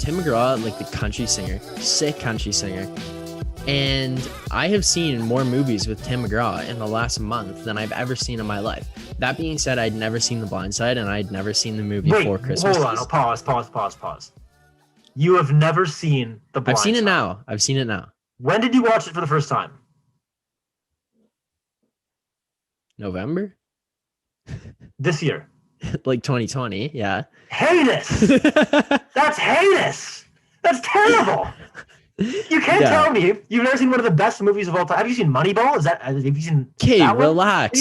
Tim McGraw, like the country singer, sick country singer. And I have seen more movies with Tim McGraw in the last month than I've ever seen in my life. That being said, I'd never seen The Blind Side, and I'd never seen the movie Four Christmases. Hold on. Pause. You have never seen The Blind Side. I've seen it now. When did you watch it for the first time? November? This year. Like 2020, yeah. Heinous! That's heinous! That's terrible! You can't tell me you've never seen one of the best movies of all time. Have you seen Moneyball? Have you seen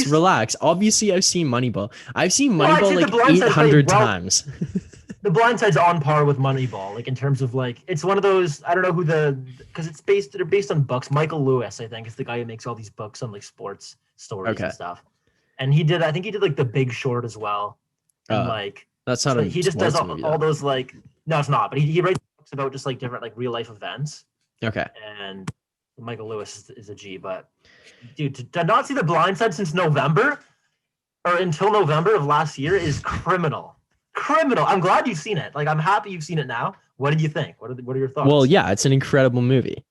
relax. Obviously, I've seen Moneyball. I've seen Moneyball like 800 times. The Blind Side's on par with Moneyball, like in terms of like it's one of those. I don't know who because they're based on books. Michael Lewis, I think, is the guy who makes all these books on like sports stories and stuff. And I think he did like The Big Short as well. And like that's not. He just does all those like. No, it's not. But he writes books about just like different like real life events. Okay. And Michael Lewis is a G, but dude, to not see The Blind Side since November or until November of last year is criminal. I'm glad you've seen it. Like, I'm happy you've seen it now. What did you think? What are your thoughts? Well, yeah, it's an incredible movie.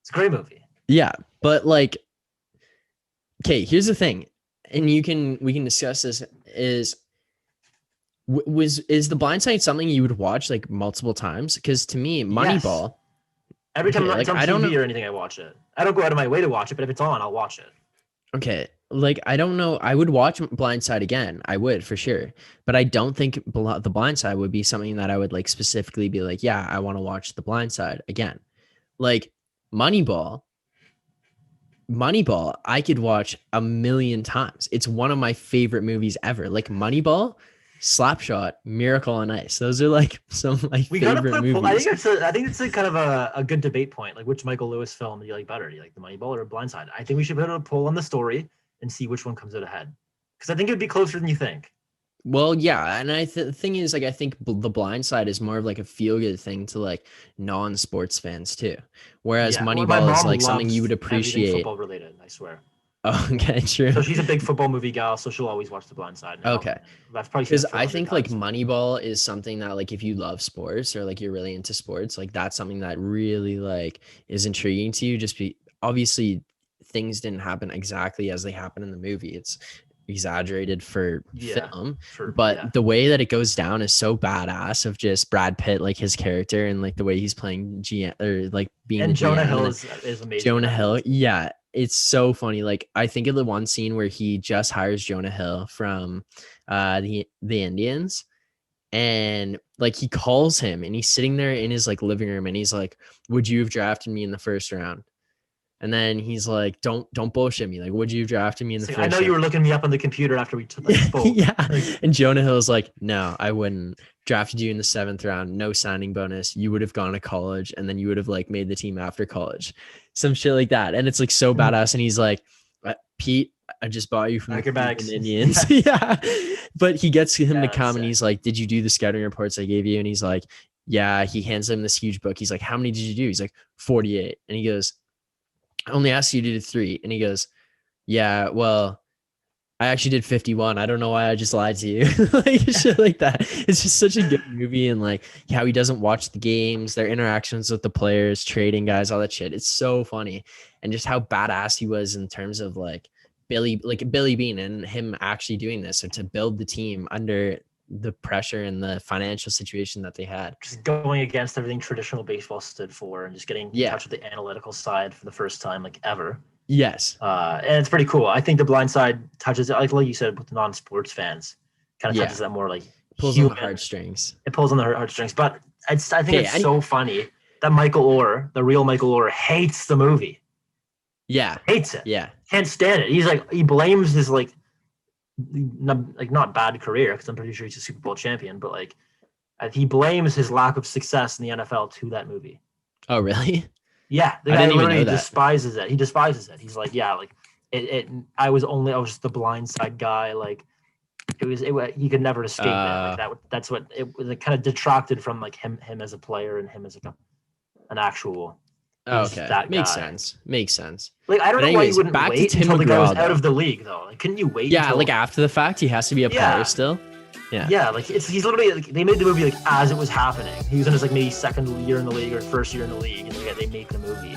It's a great movie. Yeah, but like, okay, here's the thing, and we can discuss this. Is The Blind Side something you would watch like multiple times? Because to me, Moneyball. Yes. Every time it's on TV or anything, I watch it. I don't go out of my way to watch it, but if it's on, I'll watch it. Okay, like I don't know. I would watch Blind Side again. I would for sure, but I don't think The Blind Side would be something that I would like specifically be like, yeah, I want to watch The Blind Side again. Like Moneyball, I could watch a million times. It's one of my favorite movies ever. Like Moneyball, Slapshot, Miracle on Ice. Those are like some of my favorite movies. I think it's a kind of a good debate point. Like, which Michael Lewis film do you like better? Do you like The Moneyball or Blind Side? I think we should put a poll on the story and see which one comes out ahead. Because I think it would be closer than you think. Well, yeah, and the thing is, like, I think The Blind Side is more of like a feel-good thing to like non-sports fans too, whereas Moneyball is like something you would appreciate. Football related, I swear. Oh, okay, true. So she's a big football movie gal, so she'll always watch The Blind Side. Okay, that's probably because I think like Moneyball is something that like if you love sports or like you're really into sports, like that's something that really like is intriguing to you. Obviously things didn't happen exactly as they happen in the movie. It's exaggerated for film, but the way that it goes down is so badass. Of just Brad Pitt, like his character, and like the way he's playing GM or like being. And Jonah GM, Hill is amazing. Jonah Hill, yeah. It's so funny. Like I think of the one scene where he just hires Jonah Hill from the Indians, and like he calls him and he's sitting there in his like living room and he's like, "Would you have drafted me in the first round?" And then he's like, "Don't bullshit me. Like, would you have drafted me in the first round?" I know you were looking me up on the computer after we took spoke. Yeah. And Jonah Hill's like, "No, I wouldn't. Drafted you in the 7th round, no signing bonus. You would have gone to college and then you would have like made the team after college." Some shit like that. And it's like so badass. And he's like, "Pete, I just bought you from the Cleveland Indians." Yeah. But he gets him to come and he's like, "Did you do the scouting reports I gave you?" And he's like, "Yeah." He hands him this huge book. He's like, "How many did you do?" He's like, 48. And he goes, "I only asked you to do 3. And he goes, "Yeah, well, I actually did 51. I don't know why I just lied to you." Like shit like that. It's just such a good movie. And like how he doesn't watch the games, their interactions with the players, trading guys, all that shit. It's so funny. And just how badass he was in terms of like Billy Beane and him actually doing this, or to build the team under the pressure and the financial situation that they had. Just going against everything traditional baseball stood for and just getting in touch with the analytical side for the first time like ever. Yes. And it's pretty cool. I think The Blind Side touches it, like you said, with the non-sports fans. Kind of touches that more like pulls on the heartstrings. It pulls on the heartstrings. But I think it's so funny that Michael Orr, the real Michael Orr, hates the movie. Yeah. Hates it. Yeah. Can't stand it. He's like, he blames his like not bad career, because I'm pretty sure he's a Super Bowl champion, but like he blames his lack of success in the NFL to that movie. Oh, really? Yeah, the guy literally despises it. He despises it. He's like, yeah, like I was just the Blind Side guy. Like he could never escape that. Like that's what it was. It kind of detracted from like him as a player and him as like an actual. Okay, makes sense. Like I don't know why you wouldn't wait until the guy was out of the league though. Like couldn't you wait? Yeah, like after the fact, he has to be a player still. Yeah, like he's literally like, they made the movie like as it was happening. He was in his like maybe second year in the league or first year in the league, and they make the movie.